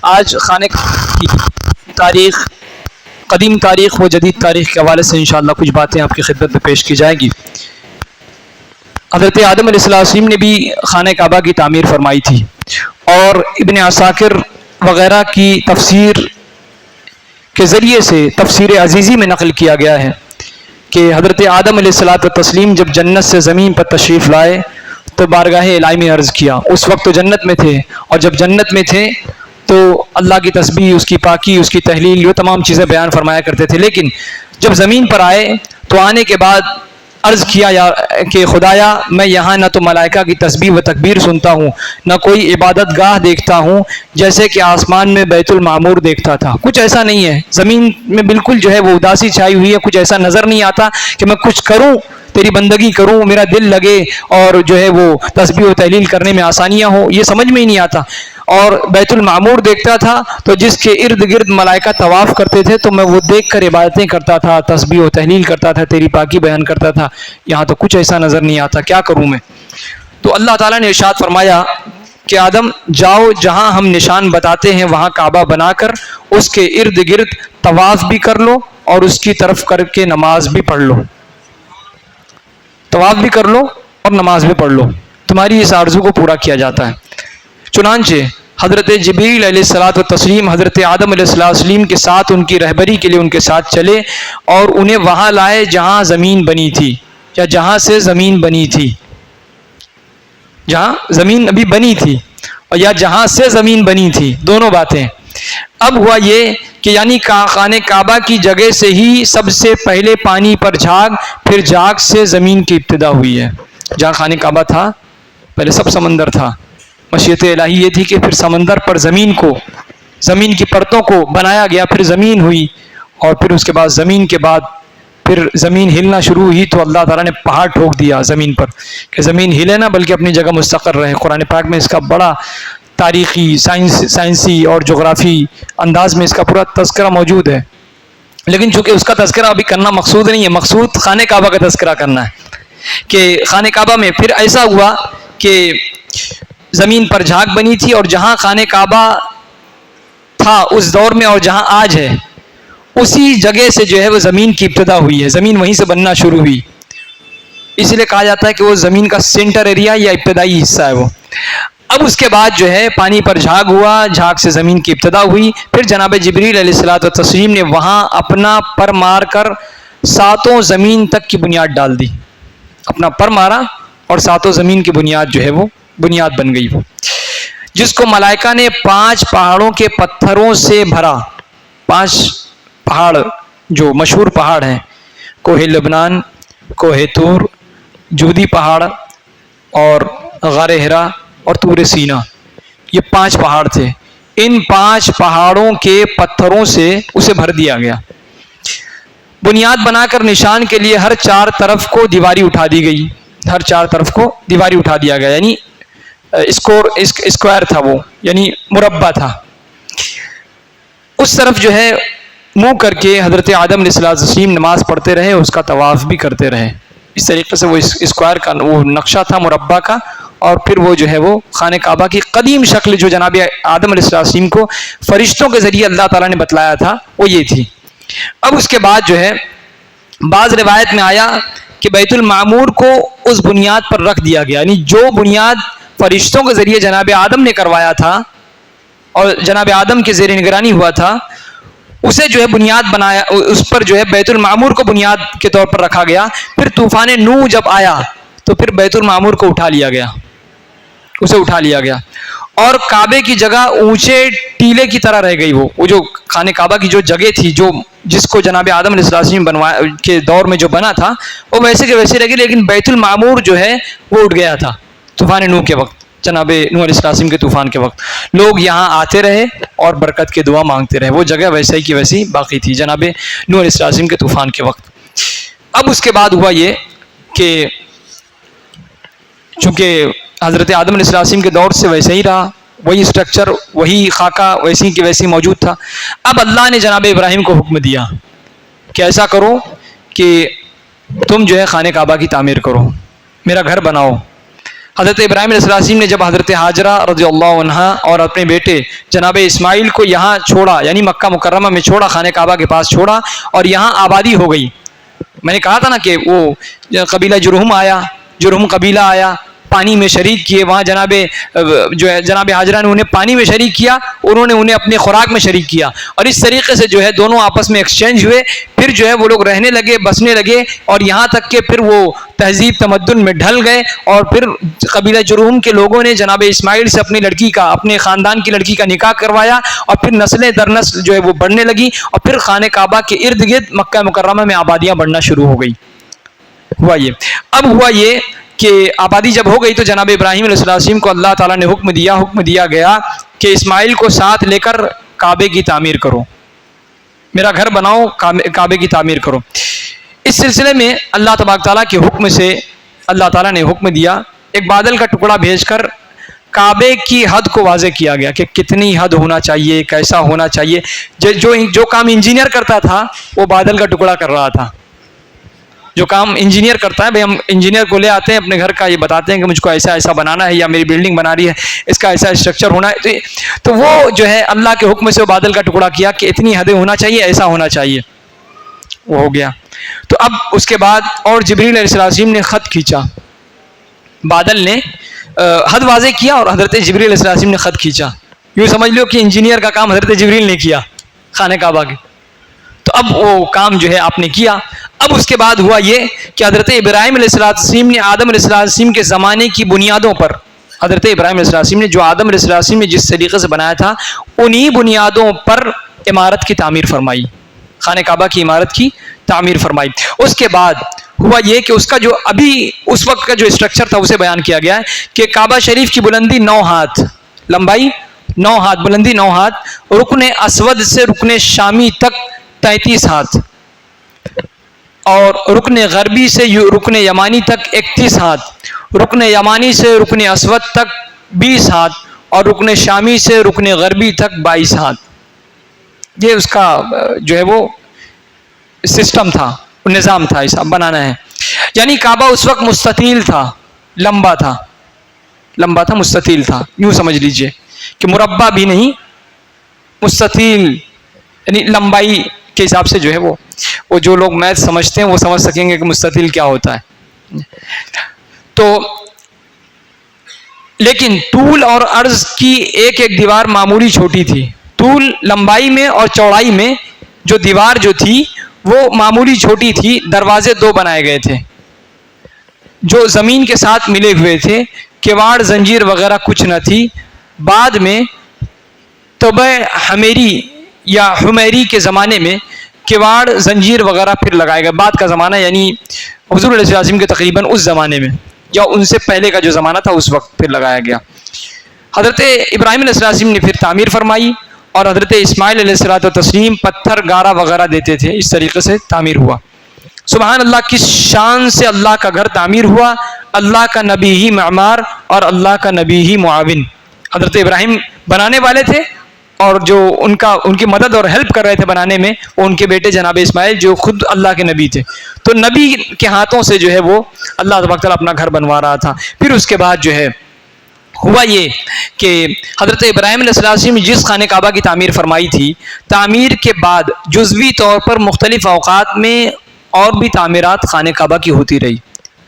آج خانے کی تاریخ، قدیم تاریخ و جدید تاریخ کے حوالے سے انشاءاللہ کچھ باتیں آپ کی خدمت میں پیش کی جائیں گی۔ حضرت آدم علیہ السلام نے بھی خانہ کعبہ کی تعمیر فرمائی تھی، اور ابن عساکر وغیرہ کی تفسیر کے ذریعے سے تفسیر عزیزی میں نقل کیا گیا ہے کہ حضرت آدم علیہ السلام جب جنت سے زمین پر تشریف لائے تو بارگاہ الہی میں عرض کیا۔ اس وقت تو جنت میں تھے، اور جب جنت میں تھے تو اللہ کی تسبیح، اس کی پاکی، اس کی تحلیل، یہ تمام چیزیں بیان فرمایا کرتے تھے۔ لیکن جب زمین پر آئے تو آنے کے بعد عرض کیا کہ خدایا، میں یہاں نہ تو ملائکہ کی تسبیح و تکبیر سنتا ہوں، نہ کوئی عبادت گاہ دیکھتا ہوں جیسے کہ آسمان میں بیت المعمور دیکھتا تھا۔ کچھ ایسا نہیں ہے، زمین میں بالکل جو ہے وہ اداسی چھائی ہوئی ہے، کچھ ایسا نظر نہیں آتا کہ میں کچھ کروں، تیری بندگی کروں، میرا دل لگے اور جو ہے وہ تسبیح و تحلیل کرنے میں آسانیاں ہوں، یہ سمجھ میں ہی نہیں آتا۔ اور بیت المعمور دیکھتا تھا تو جس کے ارد گرد ملائکہ طواف کرتے تھے تو میں وہ دیکھ کر عبادتیں کرتا تھا، تسبیح و تحلیل کرتا تھا، تیری پاکی بیان کرتا تھا۔ یہاں تو کچھ ایسا نظر نہیں آتا، کیا کروں میں؟ تو اللہ تعالیٰ نے ارشاد فرمایا کہ آدم جاؤ، جہاں ہم نشان بتاتے ہیں وہاں کعبہ بنا کر اس کے ارد گرد طواف بھی کر لو اور اس کی طرف کر کے نماز بھی پڑھ لو، طواف بھی کر لو اور نماز بھی پڑھ لو، تمہاری اس آرزو کو پورا کیا جاتا ہے۔ چنانچہ حضرت جبریل علیہ الصلوۃ والتسلیم حضرت آدم علیہ السلام کے ساتھ ان کی رہبری کے لیے ان کے ساتھ چلے اور انہیں وہاں لائے جہاں زمین بنی تھی، یا جہاں سے زمین بنی تھی، جہاں زمین ابھی بنی تھی اور یا جہاں سے زمین بنی تھی، دونوں باتیں۔ اب ہوا یہ کہ یعنی خانہ کعبہ کی جگہ سے ہی سب سے پہلے پانی پر جھاگ، پھر جھاگ سے زمین کی ابتدا ہوئی ہے۔ جہاں خانہ کعبہ تھا پہلے سب سمندر تھا، مشیت الہی یہ تھی کہ پھر سمندر پر زمین کو، زمین کی پرتوں کو بنایا گیا، پھر زمین ہوئی، اور پھر اس کے بعد زمین کے بعد پھر زمین ہلنا شروع ہوئی تو اللہ تعالیٰ نے پہاڑ ٹھوک دیا زمین پر کہ زمین ہلے نہ بلکہ اپنی جگہ مستقر رہے۔ قرآن پاک میں اس کا بڑا تاریخی، سائنسی اور جغرافی انداز میں اس کا پورا تذکرہ موجود ہے، لیکن چونکہ اس کا تذکرہ ابھی کرنا مقصود نہیں ہے، مقصود خانہ کعبہ کا تذکرہ کرنا ہے کہ خانہ کعبہ میں پھر ایسا ہوا کہ زمین پر جھاگ بنی تھی، اور جہاں خانہ کعبہ تھا اس دور میں اور جہاں آج ہے اسی جگہ سے جو ہے وہ زمین کی ابتدا ہوئی ہے، زمین وہیں سے بننا شروع ہوئی، اس لیے کہا جاتا ہے کہ وہ زمین کا سینٹر ایریا یا ابتدائی حصہ ہے وہ۔ اب اس کے بعد جو ہے پانی پر جھاگ ہوا، جھاگ سے زمین کی ابتدا ہوئی، پھر جناب جبریل علیہ السلام نے وہاں اپنا پر مار کر ساتوں زمین تک کی بنیاد ڈال دی، اپنا پر مارا اور ساتوں زمین کی بنیاد جو ہے وہ بنیاد بن گئی، وہ جس کو ملائکہ نے 5 پہاڑوں کے پتھروں سے بھرا۔ 5 پہاڑ جو مشہور پہاڑ ہیں، کوہ لبنان، کوہ طور، جودی پہاڑ اور غار ہرا اور طور سینا، یہ 5 پہاڑ تھے، ان 5 پہاڑوں کے پتھروں سے اسے بھر دیا گیا۔ بنیاد بنا کر نشان کے لیے ہر 4 طرف کو دیواری اٹھا دی گئی، ہر 4 طرف کو دیواری اٹھا دیا گیا، یعنی اسکوائر تھا وہ، یعنی مربع تھا۔ اس طرف جو ہے منہ کر کے حضرت آدم علیہ السلام نماز پڑھتے رہے، اس کا طواف بھی کرتے رہے۔ اس طریقے سے وہ اسکوائر کا وہ نقشہ تھا مربع کا، اور پھر وہ جو ہے وہ خانہ کعبہ کی قدیم شکل جو جناب آدم علیہ السلام کو فرشتوں کے ذریعے اللہ تعالیٰ نے بتلایا تھا وہ یہ تھی۔ اب اس کے بعد جو ہے بعض روایت میں آیا کہ بیت المعمور کو اس بنیاد پر رکھ دیا گیا، یعنی جو بنیاد فرشتوں کے ذریعے جناب آدم نے کروایا تھا اور جناب آدم کے زیر نگرانی ہوا تھا، اسے جو ہے بنیاد بنایا، اس پر جو ہے بیت المعمور کو بنیاد کے طور پر رکھا گیا۔ پھر طوفان نوح جب آیا تو پھر بیت المعمور کو اٹھا لیا گیا، اسے اٹھا لیا گیا، اور کعبے کی جگہ اونچے ٹیلے کی طرح رہ گئی۔ وہ جو خانہ کعبہ کی جو جگہ تھی، جو جس کو جناب آدم علیہ السلام بنوایا کے دور میں جو بنا تھا، وہ ویسے کے ویسے رہ گئی، لیکن بیت المعمور جو ہے وہ اٹھ گیا تھا طوفان نوح کے وقت، جناب نوح علیہ السلام کے طوفان کے وقت۔ لوگ یہاں آتے رہے اور برکت کے دعا مانگتے رہے، وہ جگہ ویسے ہی کی ویسی باقی تھی جناب نوح علیہ السلام کے طوفان کے وقت۔ اب اس کے بعد ہوا یہ کہ چونکہ حضرت آدم علیہ السلام کے دور سے ویسے ہی رہا، وہی اسٹرکچر، وہی خاکہ ویسی کی ویسی موجود تھا۔ اب اللہ نے جناب ابراہیم کو حکم دیا کہ ایسا کرو کہ تم جو ہے خانہ کعبہ کی تعمیر کرو، میرا گھر بناؤ۔ حضرت ابراہیم علیہ السلام نے جب حضرت حاجرہ رضی اللہ عنہا اور اپنے بیٹے جناب اسماعیل کو یہاں چھوڑا، یعنی مکہ مکرمہ میں چھوڑا، خانہ کعبہ کے پاس چھوڑا، اور یہاں آبادی ہو گئی. میں نے کہا تھا نا کہ وہ قبیلہ جرہم آیا، جرہم قبیلہ آیا، پانی میں شریک کیے، وہاں جناب حاجرہ نے انہیں پانی میں شریک کیا، انہوں نے انہیں اپنے خوراک میں شریک کیا، اور اس طریقے سے دونوں آپس میں ایکسچینج ہوئے. پھر وہ لوگ رہنے لگے، بسنے لگے، اور یہاں تک کہ پھر وہ تہذیب تمدن میں ڈھل گئے. اور پھر قبیلہ جرہم کے لوگوں نے جناب اسماعیل سے اپنے خاندان کی لڑکی کا نکاح کروایا، اور پھر نسلیں در نسل وہ بڑھنے لگی، اور پھر خانہ کعبہ کے ارد گرد مکہ مکرمہ میں آبادیاں بڑھنا شروع ہو گئی. ہوا یہ کہ آبادی جب ہو گئی تو جناب ابراہیم علیہ السلام کو اللہ تعالیٰ نے حکم دیا گیا کہ اسماعیل کو ساتھ لے کر کعبے کی تعمیر کرو، میرا گھر بناؤ، کعبے کی تعمیر کرو. اس سلسلے میں اللہ تبارک تعالیٰ کے حکم سے اللہ تعالیٰ نے حکم دیا، ایک بادل کا ٹکڑا بھیج کر کعبے کی حد کو واضح کیا گیا کہ کتنی حد ہونا چاہیے، کیسا ہونا چاہیے. جو کام انجینئر کرتا تھا وہ بادل کا ٹکڑا کر رہا تھا. جو کام انجینئر کرتا ہے، بھائی ہم انجینئر کو لے آتے ہیں اپنے گھر کا، یہ بتاتے ہیں کہ مجھ کو ایسا بنانا ہے، یا میری بلڈنگ بنا رہی ہے اس کا ایسا اسٹرکچر ہونا ہے، تو وہ اللہ کے حکم سے وہ بادل کا ٹکڑا کیا کہ اتنی حدیں ہونا چاہیے، ایسا ہونا چاہیے. وہ ہو گیا. تو اب اس کے بعد اور جبریل علیہ السلام نے خط کھینچا، بادل نے حد واضح کیا اور حضرت جبریل علیہ السلام نے خط کھینچا. یوں سمجھ لو کہ انجینئر کا کام حضرت جبریل نے کیا خانہ کعبہ کے. تو اب وہ کام آپ نے کیا. اب اس کے بعد ہوا یہ کہ حضرت ابراہیم علیہ السلام نے آدم علیہ السلام کے زمانے کی بنیادوں پر، حضرت ابراہیم علیہ السلام نے جو آدم علیہ السلام نے جس طریقے سے بنایا تھا انہی بنیادوں پر عمارت کی تعمیر فرمائی، خانہ کعبہ کی عمارت کی تعمیر فرمائی. اس کے بعد ہوا یہ کہ اس کا ابھی اس وقت کا اسٹرکچر تھا اسے بیان کیا گیا ہے کہ کعبہ شریف کی بلندی 9 ہاتھ، لمبائی 9 ہاتھ، بلندی 9 ہاتھ، رکن اسود سے رکن شامی تک 33 ہاتھ، اور رکن غربی سے رکن یمانی تک 31 ہاتھ، رکن یمانی سے رکن اسود تک 20 ہاتھ، اور رکن شامی سے رکن غربی تک 22 ہاتھ. یہ اس کا وہ سسٹم تھا، نظام تھا، ایسا بنانا ہے. یعنی کعبہ اس وقت مستطیل تھا، لمبا تھا، مستطیل تھا. یوں سمجھ لیجئے کہ مربع بھی نہیں، مستطیل، یعنی لمبائی کے حساب سے وہ جو لوگ میتھ سمجھتے ہیں وہ سمجھ سکیں گے کہ مستطیل کیا ہوتا ہے. تو لیکن طول اور عرض کی ایک دیوار معمولی چھوٹی تھی. طول، لمبائی میں اور چوڑائی میں دیوار تھی وہ معمولی چھوٹی تھی. دروازے 2 بنائے گئے تھے جو زمین کے ساتھ ملے ہوئے تھے. کواڑ، زنجیر وغیرہ کچھ نہ تھی. بعد میں طبع حمیری یا حمیری کے زمانے میں کواڑ، زنجیر وغیرہ پھر لگائے گئے. بعد کا زمانہ یعنی حضور علیہ السلام کے تقریباً اس زمانے میں یا ان سے پہلے کا زمانہ تھا اس وقت پھر لگایا گیا. حضرت ابراہیم علیہ السلام نے پھر تعمیر فرمائی، اور حضرت اسماعیل علیہ السلام پتھر، گارا وغیرہ دیتے تھے. اس طریقے سے تعمیر ہوا. سبحان اللہ، کس شان سے اللہ کا گھر تعمیر ہوا. اللہ کا نبی ہی معمار اور اللہ کا نبی ہی معاون. حضرت ابراہیم بنانے والے تھے، اور ان کی مدد اور ہیلپ کر رہے تھے بنانے میں وہ ان کے بیٹے جناب اسماعیل جو خود اللہ کے نبی تھے. تو نبی کے ہاتھوں سے وہ اللہ تبارک تعالیٰ اپنا گھر بنوا رہا تھا. پھر اس کے بعد ہوا یہ کہ حضرت ابراہیم علیہ السلام نے جس خانہ کعبہ کی تعمیر فرمائی تھی، تعمیر کے بعد جزوی طور پر مختلف اوقات میں اور بھی تعمیرات خانہ کعبہ کی ہوتی رہی.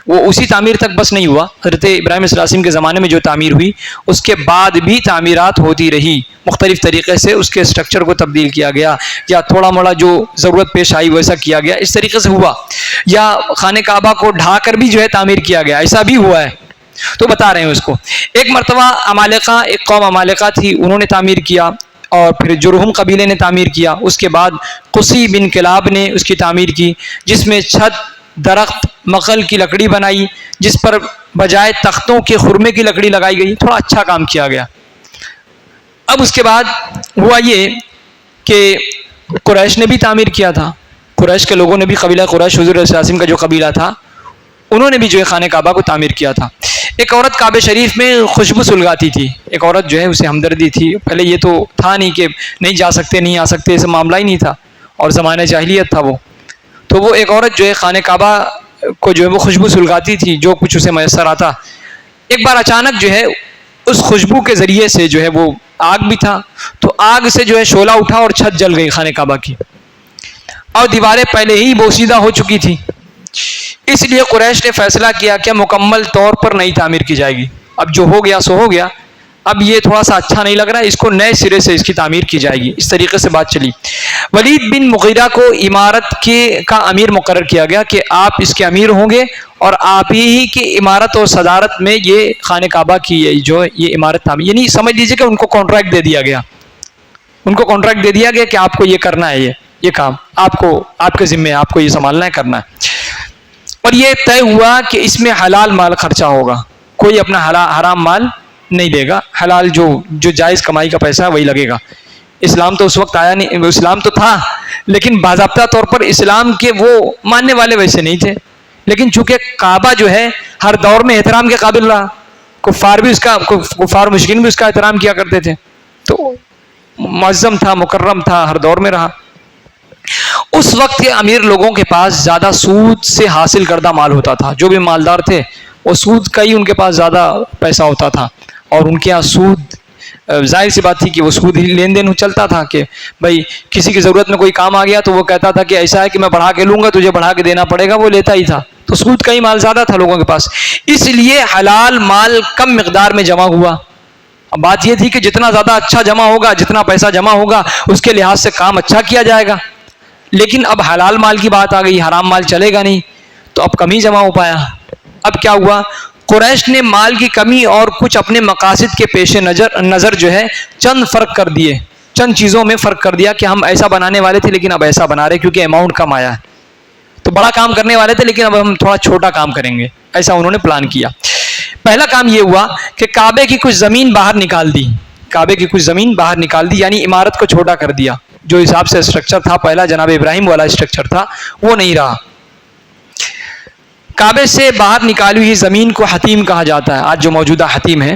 وہ اسی تعمیر تک بس نہیں ہوا. حضرت ابراہیم علیہ السلام کے زمانے میں جو تعمیر ہوئی اس کے بعد بھی تعمیرات ہوتی رہی. مختلف طریقے سے اس کے اسٹرکچر کو تبدیل کیا گیا، یا تھوڑا موڑا جو ضرورت پیش آئی ویسا کیا گیا. اس طریقے سے ہوا. یا خانہ کعبہ کو ڈھا کر بھی تعمیر کیا گیا، ایسا بھی ہوا ہے. تو بتا رہے ہیں اس کو. ایک مرتبہ عمالقہ، ایک قوم عمالقہ تھی، انہوں نے تعمیر کیا، اور پھر جرہم قبیلے نے تعمیر کیا. اس کے بعد قصی بن کلاب نے اس کی تعمیر کی، جس میں چھت، درخت، مغل کی لکڑی بنائی، جس پر بجائے تختوں کے خرمے کی لکڑی لگائی گئی. تھوڑا اچھا کام کیا گیا. اب اس کے بعد ہوا یہ کہ قریش نے بھی تعمیر کیا تھا. قریش کے لوگوں نے بھی، قبیلہ قریش حضور علیہ السلام کا جو قبیلہ تھا، انہوں نے بھی خانہ کعبہ کو تعمیر کیا تھا. ایک عورت کعبہ شریف میں خوشبو سلگاتی تھی. ایک عورت اسے ہمدردی تھی. پہلے یہ تو تھا نہیں کہ نہیں جا سکتے، نہیں آ سکتے، ایسا معاملہ ہی نہیں تھا، اور زمانہ جاہلیت تھا وہ. تو وہ ایک عورت خانہ کعبہ کو وہ خوشبو سلگاتی تھی، جو کچھ اسے میسر آتا. ایک بار اچانک جو ہے اس خوشبو کے ذریعے سے جو ہے وہ آگ بھی تھا، تو آگ سے جو ہے شعلہ اٹھا اور چھت جل گئی خانہ کعبہ کی، اور دیواریں پہلے ہی بوسیدہ ہو چکی تھی. اس لیے قریش نے فیصلہ کیا کہ مکمل طور پر نئی تعمیر کی جائے گی. اب جو ہو گیا سو ہو گیا، اب یہ تھوڑا سا اچھا نہیں لگ رہا ہے، اس کو نئے سرے سے اس کی تعمیر کی جائے گی. اس طریقے سے بات چلی. ولید بن مغیرہ کو عمارت کا امیر مقرر کیا گیا کہ آپ اس کے امیر ہوں گے، اور آپ ہی کی عمارت اور صدارت میں یہ خانہ کعبہ کی جو یہ عمارت تعمیر، یعنی سمجھ لیجیے کہ ان کو کانٹریکٹ دے دیا گیا، ان کو کانٹریکٹ دے دیا گیا کہ آپ کو یہ کرنا ہے، یہ کام آپ کے ذمہ ہے، آپ کو یہ سنبھالنا ہے، کرنا ہے. اور یہ طے ہوا کہ اس میں حلال مال خرچہ ہوگا، کوئی اپنا حرام مال نہیں دے گا، حلال جو جائز کمائی کا پیسہ ہے وہی لگے گا. اسلام تو اس وقت آیا نہیں، اسلام تو تھا لیکن باضابطہ طور پر اسلام کے وہ ماننے والے ویسے نہیں تھے. لیکن چونکہ کعبہ جو ہے ہر دور میں احترام کے قابل رہا، کفار مشرکین بھی اس کا احترام کیا کرتے تھے، تو معظم تھا، مکرم تھا، ہر دور میں رہا. اس وقت کے امیر لوگوں کے پاس زیادہ سود سے حاصل کردہ مال ہوتا تھا، جو بھی مالدار تھے وہ سود کا ہی ان کے پاس زیادہ پیسہ ہوتا تھا، اور ان کے یہاں سود ظاہر سی بات تھی کہ وہ سود ہی لین دین چلتا تھا، کہ بھائی کسی کی ضرورت میں کوئی کام آ گیا تو وہ کہتا تھا کہ ایسا ہے کہ میں بڑھا کے لوں گا، تجھے بڑھا کے دینا پڑے گا، وہ لیتا ہی تھا. تو سود کا ہی مال زیادہ تھا لوگوں کے پاس، اس لیے حلال مال کم مقدار میں جمع ہوا. اب بات یہ تھی کہ جتنا زیادہ اچھا جمع ہوگا، جتنا پیسہ جمع ہوگا، اس کے لحاظ سے کام اچھا کیا جائے گا. لیکن اب حلال مال کی بات آ گئی، حرام مال چلے گا نہیں، تو اب کم ہی جمع ہو پایا. اب کیا ہوا، قریش نے مال کی کمی اور کچھ اپنے مقاصد کے پیش نظر جو ہے چند فرق کر دیے، چند چیزوں میں فرق کر دیا کہ ہم ایسا بنانے والے تھے لیکن اب ایسا بنا رہے کیونکہ اماؤنٹ کم آیا ہے. تو بڑا کام کرنے والے تھے لیکن اب ہم تھوڑا چھوٹا کام کریں گے، ایسا انہوں نے پلان کیا. پہلا کام یہ ہوا کہ کعبے کی کچھ زمین باہر نکال دی، کعبے کی کچھ زمین باہر نکال دی، یعنی عمارت کو چھوٹا کر دیا. جو حساب سے اسٹرکچر تھا پہلا جناب ابراہیم والا اسٹرکچر تھا وہ نہیں رہا. کعبے سے باہر نکالی ہوئی زمین کو حتیم کہا جاتا ہے، آج جو موجودہ حتیم ہے.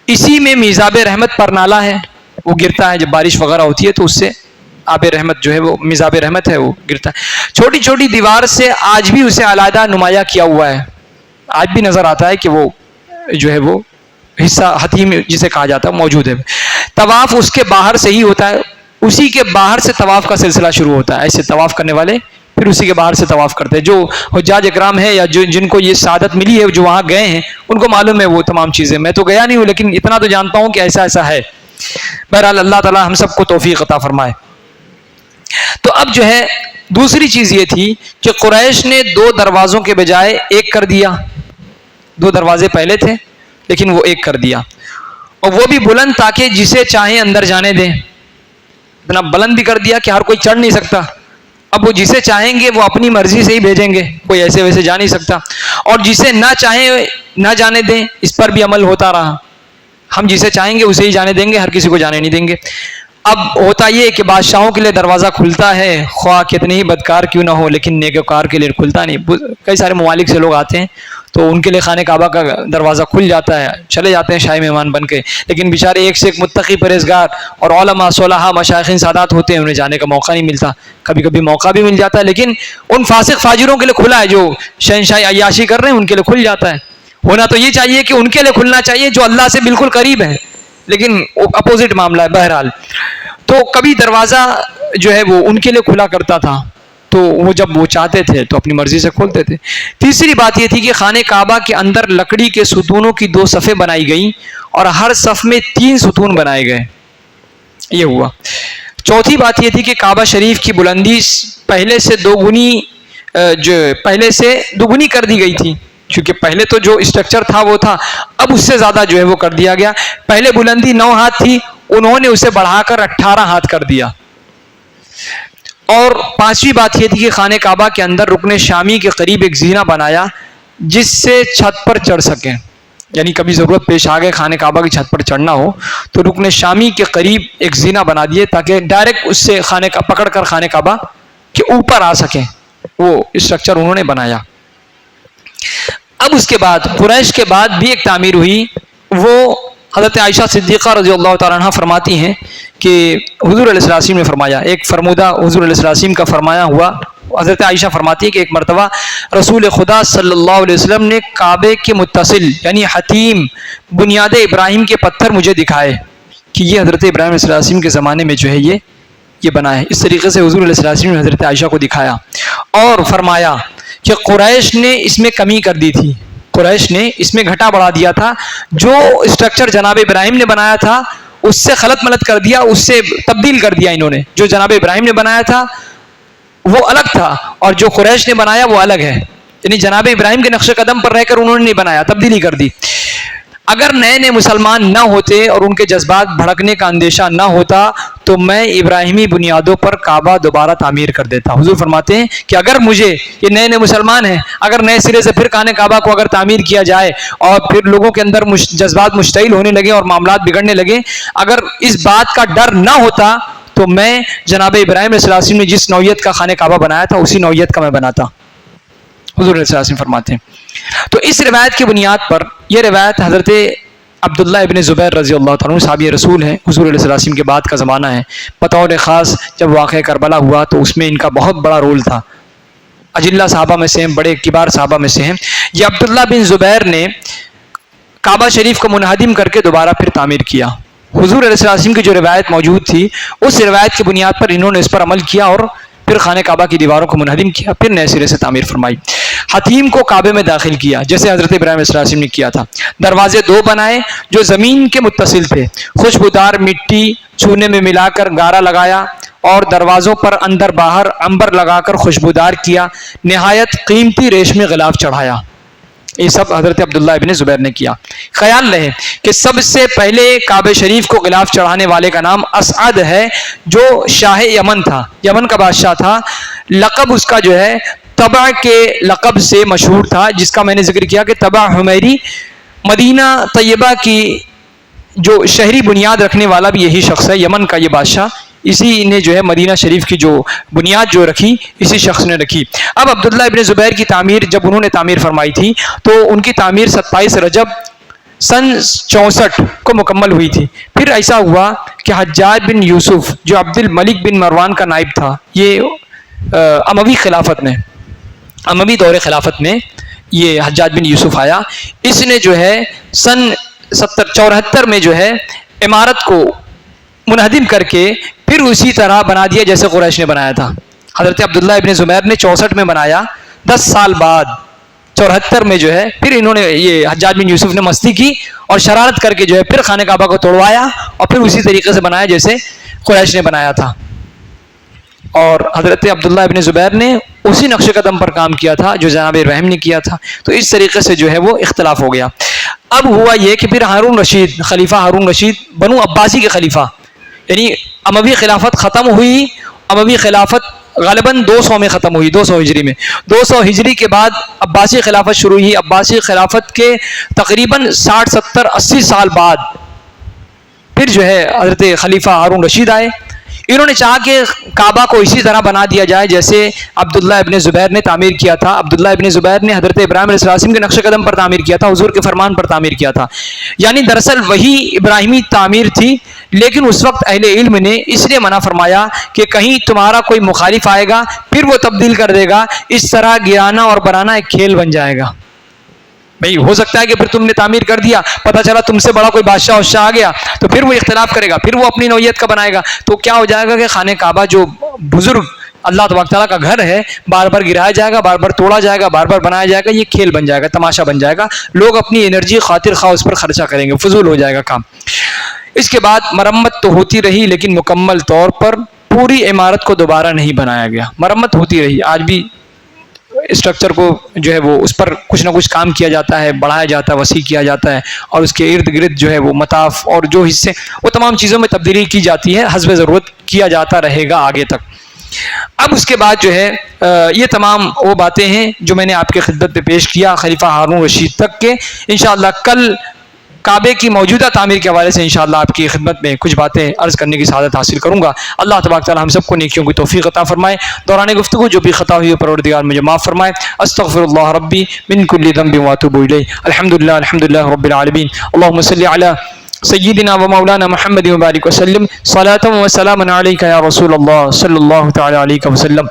اسی میں میزاب رحمت پر نالا ہے، وہ گرتا ہے جب بارش وغیرہ ہوتی ہے تو اس سے آب رحمت جو ہے وہ میزاب رحمت ہے وہ گرتا ہے. چھوٹی چھوٹی دیوار سے آج بھی اسے علیحدہ نمایاں کیا ہوا ہے، آج بھی نظر آتا ہے کہ وہ جو ہے وہ حصہ حتیم جسے کہا جاتا ہے موجود ہے. طواف اس کے باہر سے ہی ہوتا ہے، اسی کے باہر سے طواف کا سلسلہ شروع ہوتا ہے. ایسے طواف کرنے والے پھر اسی کے باہر سے طواف کرتے ہیں. جو حجاج اکرام ہے یا جن کو یہ سعادت ملی ہے، جو وہاں گئے ہیں، ان کو معلوم ہے وہ تمام چیزیں. میں تو گیا نہیں ہوں لیکن اتنا تو جانتا ہوں کہ ایسا ایسا ہے. بہرحال اللہ تعالی ہم سب کو توفیق عطا فرمائے. تو اب جو ہے دوسری چیز یہ تھی کہ قریش نے 2 دروازوں کے بجائے 1 کر دیا. 2 دروازے پہلے تھے لیکن وہ 1 کر دیا، اور وہ بھی بلند تاکہ جسے چاہیں اندر جانے دیں. اتنا بلند بھی کر دیا کہ ہر کوئی چڑھ نہیں سکتا. اب وہ جسے چاہیں گے وہ اپنی مرضی سے ہی بھیجیں گے، کوئی ایسے ویسے جا نہیں سکتا. اور جسے نہ چاہیں نہ جانے دیں، اس پر بھی عمل ہوتا رہا. ہم جسے چاہیں گے اسے ہی جانے دیں گے، ہر کسی کو جانے نہیں دیں گے. اب ہوتا یہ کہ بادشاہوں کے لیے دروازہ کھلتا ہے، خواہ کتنے ہی بدکار کیوں نہ ہو، لیکن نیکوکار کے لیے کھلتا نہیں. کئی سارے ممالک سے لوگ آتے ہیں تو ان کے لیے خانہ کعبہ کا دروازہ کھل جاتا ہے، چلے جاتے ہیں شاہی مہمان بن کے. لیکن بیچارے ایک سے ایک متقی پرہیزگار اور علماء صلحاء مشائخین سادات ہوتے ہیں، انہیں جانے کا موقع نہیں ملتا. کبھی کبھی موقع بھی مل جاتا ہے لیکن ان فاسق فاجروں کے لیے کھلا ہے، جو شہنشاہی عیاشی کر رہے ہیں ان کے لیے کھل جاتا ہے. ہونا تو یہ چاہیے کہ ان کے لیے کھلنا چاہیے جو اللہ سے بالکل قریب ہے، لیکن اپوزٹ معاملہ ہے. بہرحال تو کبھی دروازہ جو ہے وہ ان کے لیے کھلا کرتا تھا، تو وہ جب وہ چاہتے تھے تو اپنی مرضی سے کھولتے تھے. تیسری بات یہ تھی کہ خانہ کعبہ کے اندر لکڑی کے ستونوں کی 2 صفیں بنائی گئیں اور ہر صف میں 3 ستون بنائے گئے. یہ ہوا. چوتھی بات یہ تھی کہ کعبہ شریف کی بلندی پہلے سے دوگنی کر دی گئی تھی، کیونکہ پہلے تو جو اسٹرکچر تھا وہ تھا، اب اس سے زیادہ جو ہے وہ کر دیا گیا. پہلے بلندی 9 ہاتھ تھی، انہوں نے اسے بڑھا کر 18 ہاتھ کر دیا. اور 5ویں بات یہ تھی کہ خانہ کعبہ کے اندر رکن شامی کے قریب ایک زینہ بنایا جس سے چھت پر چڑھ سکیں. یعنی کبھی ضرورت پیش آ گئے خانہ کعبہ کی چھت پر چڑھنا ہو تو رکن شامی کے قریب ایک زینہ بنا دیے تاکہ ڈائریکٹ اس سے پکڑ کر خانہ کعبہ کے اوپر آ سکیں. وہ اسٹرکچر انہوں نے بنایا. اب اس کے بعد قریش کے بعد بھی ایک تعمیر ہوئی. وہ حضرت عائشہ صدیقہ رضی اللہ تعالیٰ عنہ فرماتی ہیں کہ حضور علیہ السلام نے فرمایا، ایک فرمودہ حضور علیہ السلام کا فرمایا ہوا حضرت عائشہ فرماتی ہے کہ ایک مرتبہ رسول خدا صلی اللہ علیہ وسلم نے کعبے کے متصل یعنی حتیم بنیاد ابراہیم کے پتھر مجھے دکھائے کہ یہ حضرت ابراہیم علیہ السلام کے زمانے میں جو ہے یہ بنا ہے. اس طریقے سے حضور علیہ السلام نے حضرت عائشہ کو دکھایا اور فرمایا کہ قریش نے اس میں کمی کر دی تھی, قریش نے اس میں گھٹا بڑھا دیا تھا. جو اسٹرکچر جناب ابراہیم نے بنایا تھا اس سے خلط ملط کر دیا, اس سے تبدیل کر دیا انہوں نے. جو جناب ابراہیم نے بنایا تھا وہ الگ تھا اور جو قریش نے بنایا وہ الگ ہے, یعنی جناب ابراہیم کے نقش قدم پر رہ کر انہوں نے نہیں بنایا, تبدیلی کر دی. اگر نئے نئے مسلمان نہ ہوتے اور ان کے جذبات بھڑکنے کا اندیشہ نہ ہوتا تو میں ابراہیمی بنیادوں پر کعبہ دوبارہ تعمیر کر دیتا. حضور فرماتے ہیں کہ اگر مجھے, یہ نئے نئے مسلمان ہیں, اگر نئے سرے سے پھر خانہ کعبہ کو اگر تعمیر کیا جائے اور پھر لوگوں کے اندر جذبات مشتعل ہونے لگے اور معاملات بگڑنے لگے, اگر اس بات کا ڈر نہ ہوتا تو میں جناب ابراہیم علیہ السلام نے جس نوعیت کا خانہ کعبہ بنایا تھا اسی نوعیت کا میں بناتا. حضور علیہ السلام فرماتے ہیں. تو اس روایت کی بنیاد پر, یہ روایت حضرت عبداللہ ابن زبیر رضی اللہ تعالیٰ عنہ صحابی رسول ہیں, حضور علیہ السلام کے بعد کا زمانہ ہے. بطور خاص جب واقعہ کربلا ہوا تو اس میں ان کا بہت بڑا رول تھا, اجلہ صحابہ میں سے ہیں, بڑے کبار صحابہ میں سے ہیں. یہ عبداللہ بن زبیر نے کعبہ شریف کو منہدم کر کے دوبارہ پھر تعمیر کیا. حضور علیہ السلام کی جو روایت موجود تھی اس روایت کی بنیاد پر انہوں نے اس پر عمل کیا اور پھر خانہ کعبہ کی دیواروں کو منہدم کیا, پھر نئے سرے سے تعمیر فرمائی. حتیم کو کعبے میں داخل کیا جیسے حضرت ابراہیم علیہ السلام نے کیا تھا. دروازے 2 بنائے جو زمین کے متصل تھے, خوشبودار مٹی چونے میں ملا کر گارا لگایا اور دروازوں پر اندر باہر عنبر لگا کر خوشبودار کیا. نہایت قیمتی ریشمی غلاف چڑھایا. یہ سب حضرت عبداللہ ابن زبیر نے کیا. خیال رہے کہ سب سے پہلے کعبہ شریف کو غلاف چڑھانے والے کا نام اسعد ہے جو شاہ یمن تھا, یمن کا بادشاہ تھا. لقب اس کا جو ہے تبع کے لقب سے مشہور تھا, جس کا میں نے ذکر کیا کہ تبع حمیری, مدینہ طیبہ کی جو شہری بنیاد رکھنے والا بھی یہی شخص ہے, یمن کا یہ بادشاہ. اسی نے جو ہے مدینہ شریف کی جو بنیاد جو رکھی اسی شخص نے رکھی. اب عبداللہ ابن زبیر کی تعمیر جب انہوں نے تعمیر فرمائی تھی تو ان کی تعمیر 27 رجب سن 64 کو مکمل ہوئی تھی. پھر ایسا ہوا کہ حجاج بن یوسف جو عبد الملک بن مروان کا نائب تھا, یہ اموی خلافت میں, اموی دور خلافت میں یہ حجاج بن یوسف آیا. اس نے جو ہے سن 74 میں جو ہے عمارت کو منہدم کر کے پھر اسی طرح بنا دیا جیسے قریش نے بنایا تھا. حضرت عبداللہ ابن زبیر نے 64 میں بنایا, 10 سال بعد 74 میں جو ہے پھر انہوں نے, یہ حجاج بن یوسف نے مستی کی اور شرارت کر کے جو ہے پھر خانہ کعبہ کو توڑوایا اور پھر اسی طریقے سے بنایا جیسے قریش نے بنایا تھا. اور حضرت عبداللہ ابن زبیر نے اسی نقش قدم پر کام کیا تھا جو جناب ابراہیم نے کیا تھا. تو اس طریقے سے جو ہے وہ اختلاف ہو گیا. اب ہوا یہ کہ پھر ہارون رشید, خلیفہ ہارون رشید بنو عباسی کے خلیفہ, یعنی اموی خلافت ختم ہوئی. اموی خلافت غالباً 200 میں ختم ہوئی, 200 ہجری میں. 200 ہجری کے بعد عباسی خلافت شروع ہوئی. عباسی خلافت کے تقریباً 60 70 80 سال بعد پھر جو ہے حضرت خلیفہ ہارون رشید آئے. انہوں نے چاہا کہ کعبہ کو اسی طرح بنا دیا جائے جیسے عبداللہ ابن زبیر نے تعمیر کیا تھا. عبداللہ ابن زبیر نے حضرت ابراہیم علیہ السلام کے نقش قدم پر تعمیر کیا تھا, حضور کے فرمان پر تعمیر کیا تھا. یعنی دراصل وہی ابراہیمی تعمیر تھی, لیکن اس وقت اہل علم نے اس لیے منع فرمایا کہ کہیں تمہارا کوئی مخالف آئے گا پھر وہ تبدیل کر دے گا, اس طرح گرانا اور بنانا ایک کھیل بن جائے گا. بھئی ہو سکتا ہے کہ پھر تم نے تعمیر کر دیا, پتہ چلا تم سے بڑا کوئی بادشاہ آ گیا تو پھر وہ اختلاف کرے گا, پھر وہ اپنی نوعیت کا بنائے گا. تو کیا ہو جائے گا کہ خانہ کعبہ جو بزرگ اللہ تبارک تعالیٰ کا گھر ہے بار بار گرایا جائے گا, بار بار توڑا جائے گا, بار بار بنایا جائے گا. یہ کھیل بن جائے گا, تماشا بن جائے گا. لوگ اپنی انرجی خاطر خواہ اس پر خرچہ کریں گے, فضول ہو جائے گا کام. اس کے بعد مرمت تو ہوتی رہی لیکن مکمل طور پر پوری عمارت کو دوبارہ نہیں بنایا گیا. مرمت ہوتی رہی, آج بھی اسٹرکچر کو جو ہے وہ اس پر کچھ نہ کچھ کام کیا جاتا ہے, بڑھایا جاتا ہے, وسیع کیا جاتا ہے, اور اس کے ارد گرد جو ہے وہ مطاف اور جو حصے وہ تمام چیزوں میں تبدیلی کی جاتی ہے, حسب ضرورت کیا جاتا رہے گا آگے تک. اب اس کے بعد جو ہے یہ تمام وہ باتیں ہیں جو میں نے آپ کے خدمت پہ پیش کیا خلیفہ ہارون رشید تک کے. انشاءاللہ کل کعبے کی موجودہ تعمیر کے حوالے سے انشاءاللہ آپ کی خدمت میں کچھ باتیں عرض کرنے کی سعادت حاصل کروں گا. اللہ تبارک تعالی ہم سب کو نیکیوں کی توفیق عطا فرمائے. دوران گفتگو جو بھی خطا ہوئی پروردگار مجھے معاف فرمائے. استغفر اللہ ربی من کل ذنب واتوب الیہ. الحمدللہ رب العالمین. اللہم صلی علی سیدنا و مولانا محمد وبارک وسلم. صلاۃ و سلام علیک یا رسول اللہ صلی اللہ تعالی علیہ وسلم.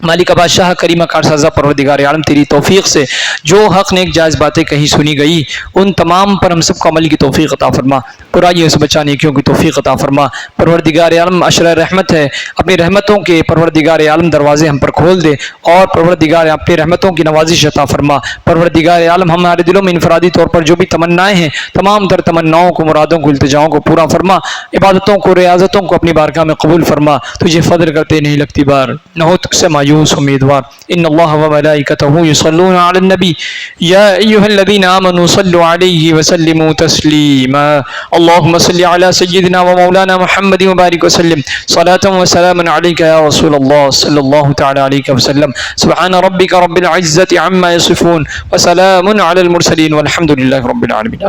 مالک بادشاہ کریمہ کارسازہ پروردگار عالم تیری توفیق سے جو حق نیک جائز باتیں کہیں سنی گئی ان تمام پر ہم سب کو عمل کی توفیق عطا فرما، برائیوں سے بچانے کیوں کی توفیق عطا فرما۔ پروردگار عالم عشرہ رحمت ہے، اپنی رحمتوں کے پروردگار عالم دروازے ہم پر کھول دے اور پروردگار اپنی رحمتوں کی نوازش عطا فرما۔ پروردگار عالم ہمارے دلوں میں انفرادی طور پر جو بھی تمنائیں ہیں تمام تر تمناؤں کو، مرادوں کو، التجاؤں کو پورا فرما، عبادتوں کو، ریاضتوں کو اپنی بارگاہ میں قبول فرما۔ تجھے فضل کرتے نہیں لگتی بار، نہ ہو تجھ سے مایوس امیدوار۔ ان اللہ و ملائکتہ یصلون علی النبی یا ایھا الذین آمنوا صلوا علیہ وسلموا تسلیما۔ اللهم صل علی سیدنا و مولانا محمد وبارک وسلم صلاۃ و سلاما علیک یا رسول اللہ صلی اللہ تعالی علیہ وسلم۔ سبحان ربک رب العزة عما یصفون وسلام علی المرسلین والحمد للہ رب العالمین۔